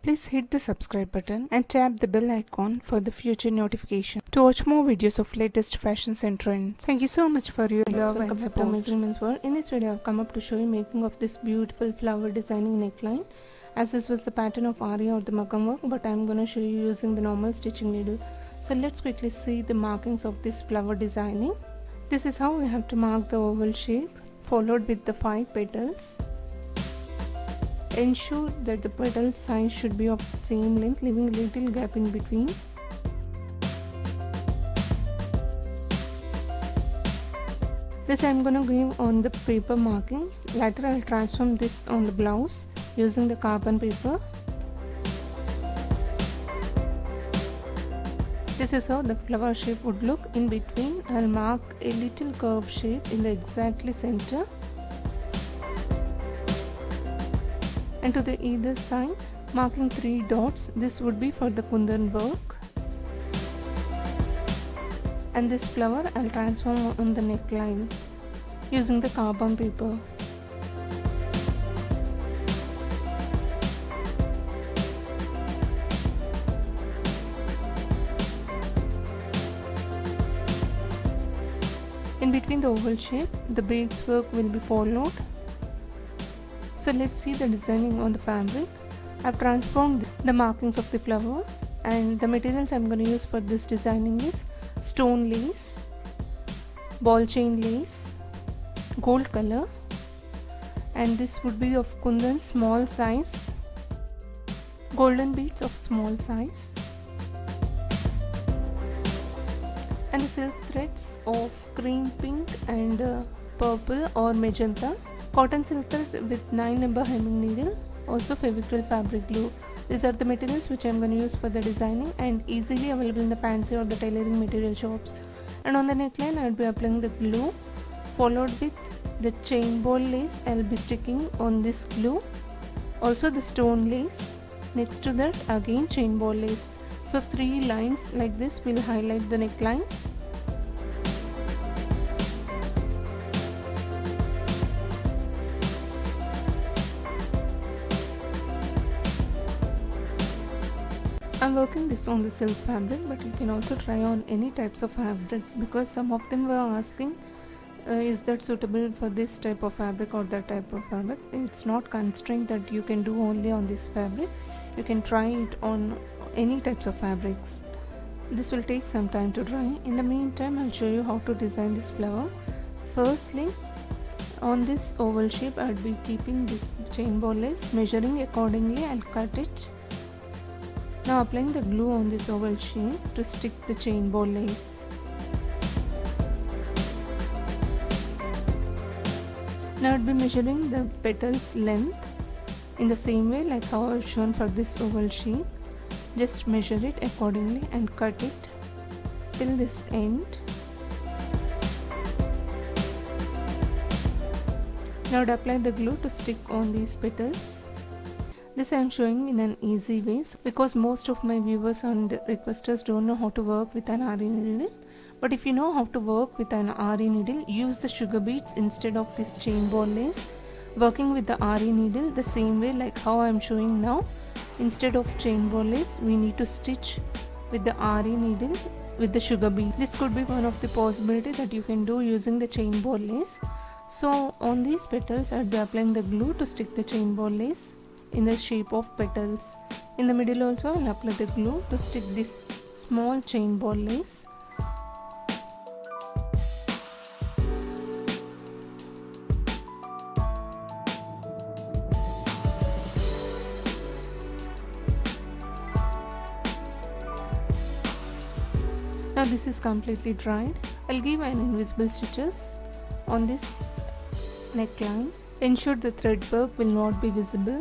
Please hit the subscribe button and tap the bell icon for the future notification to watch more videos of latest fashions and trends. Thank you so much for your love and support. AmazingWomensWorld. In this video, I've come up to show you making of this beautiful flower designing neckline, as this was the pattern of Aari or the Maggam work, but I'm gonna show you using the normal stitching needle. So let's quickly see the markings of this flower designing. This is how we have to mark the oval shape, followed with the 5 petals. Ensure that the petal size should be of the same length, leaving a little gap in between. This I am going to give on the paper markings. Later I will transform this on the blouse using the carbon paper. This is how the flower shape would look. In between I will mark a little curved shape in the exactly center. And to the either side, marking 3 dots. This would be for the Kundan work. And this flower I'll transform on the neckline using the carbon paper. In between the oval shape, the beads work will be followed. So let's see the designing on the fabric. I've transformed the markings of the flower, and the materials I'm going to use for this designing is stone lace, ball chain lace, gold color, and this would be of Kundan small size, golden beads of small size, and the silk threads of cream pink and purple or magenta. Cotton silk thread with 9 number hemming needle, also Fevicryl fabric glue. These are the materials which I am going to use for the designing, and easily available in the fancy or the tailoring material shops. And on the neckline I will be applying the glue, followed with the chain ball lace I will be sticking on this glue, also the stone lace. Next to that again chain ball lace. So 3 lines like this will highlight the neckline. I'm working this on the silk fabric, but you can also try on any types of fabrics, because some of them were asking is that suitable for this type of fabric or that type of fabric. It's not constrained that you can do only on this fabric. You can try it on any types of fabrics. This will take some time to dry. In the meantime, I'll show you how to design this flower. Firstly, on this oval shape I'll be keeping this chain ball lace, measuring accordingly and cut it. Now applying the glue on this oval shape to stick the chain ball lace. Now I'll be measuring the petals length in the same way like how I've shown for this oval shape. Just measure it accordingly and cut it till this end. Now I'll apply the glue to stick on these petals. This I am showing in an easy way, because most of my viewers and requesters don't know how to work with an Aari needle. But if you know how to work with an Aari needle, use the sugar beads instead of this chain ball lace. Working with the Aari needle the same way like how I am showing now. Instead of chain ball lace, we need to stitch with the Aari needle with the sugar bead. This could be one of the possibility that you can do using the chain ball lace. So on these petals I'll be applying the glue to stick the chain ball lace in the shape of petals. In the middle also I'll apply the glue to stick this small chain ball lace. Now this is completely dried. I'll give an invisible stitches on this neckline. Ensure the thread work will not be visible,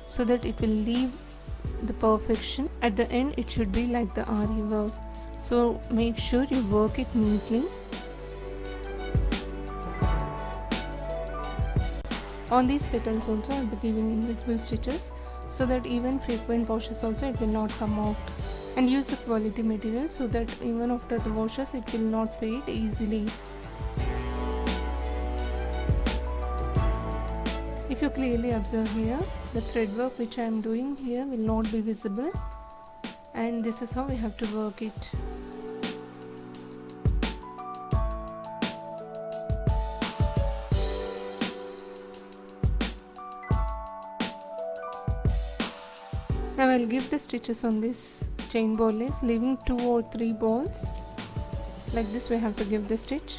so that it will leave the perfection. At the end it should be like the Aari work, so make sure you work it neatly. On these petals also I will be giving invisible stitches, so that even frequent washes also it will not come out. And use a quality material so that even after the washes it will not fade easily. If you clearly observe here, the thread work which I am doing here will not be visible, and this is how we have to work it. Now I'll give the stitches on this chain ball lace, leaving 2 or 3 balls. Like this we have to give the stitch.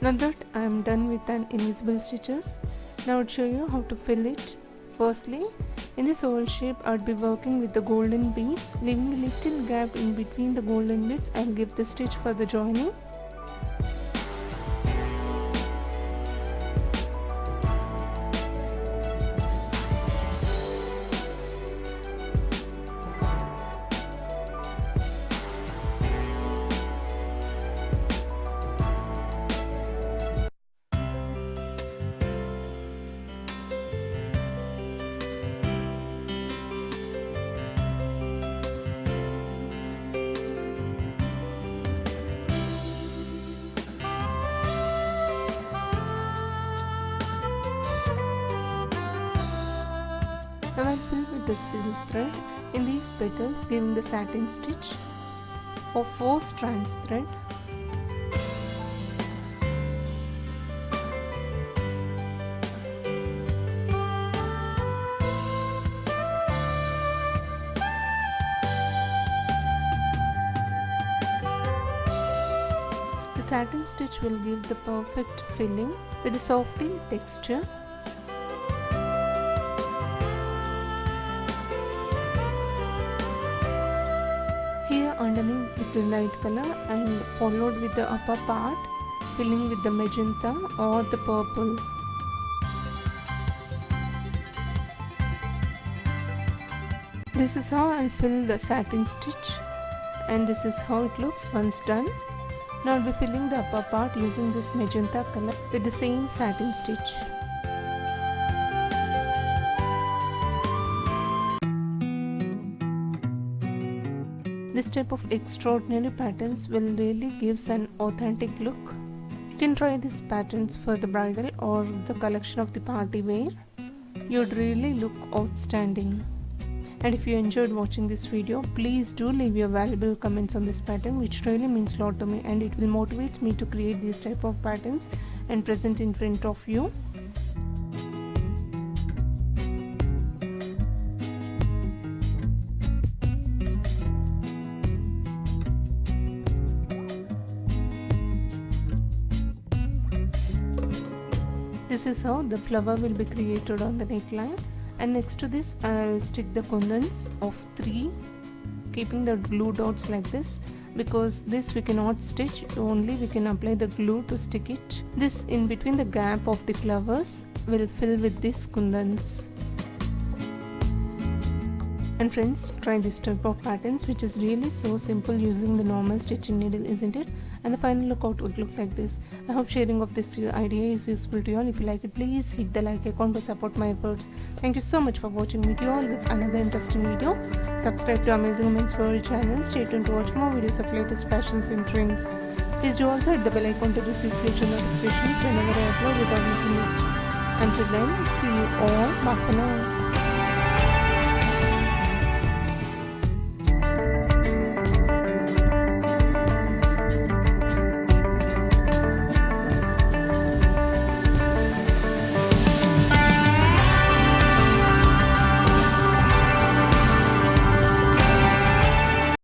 Now that I am done with an invisible stitches, now I'll show you how to fill it. Firstly, in this oval shape I'll be working with the golden beads, leaving a little gap in between the golden beads. I'll give the stitch for the joining. Now I'll fill with the silk thread in these petals, giving the satin stitch of 4 strands thread. The satin stitch will give the perfect filling with a softy texture. Here underneath with the light color and followed with the upper part, filling with the magenta or the purple. This is how I'll fill the satin stitch, and this is how it looks once done. Now I'll be filling the upper part using this magenta color with the same satin stitch. This type of extraordinary patterns will really gives an authentic look. You can try these patterns for the bridal or the collection of the party wear. You'd really look outstanding. And if you enjoyed watching this video, please do leave your valuable comments on this pattern, which really means a lot to me, and it will motivate me to create these type of patterns and present in front of you. This is how the flower will be created on the neckline, and next to this I'll stick the kundans of 3, keeping the glue dots like this, because this we cannot stitch, only we can apply the glue to stick it. This in between the gap of the flowers will fill with these kundans. And friends, try this type of patterns, which is really so simple using the normal stitching needle, isn't it? And the final lookout would look like this. I hope sharing of this idea is useful to you all. If you like it, please hit the like icon to support my efforts. Thank you so much for watching. Meet you all with another interesting video. Subscribe to AmazingWomensWorld channel. Stay tuned to watch more videos of latest fashions and trends. Please do also hit the bell icon to receive future notifications whenever I upload without missing it. Until then, see you all. Bye for now.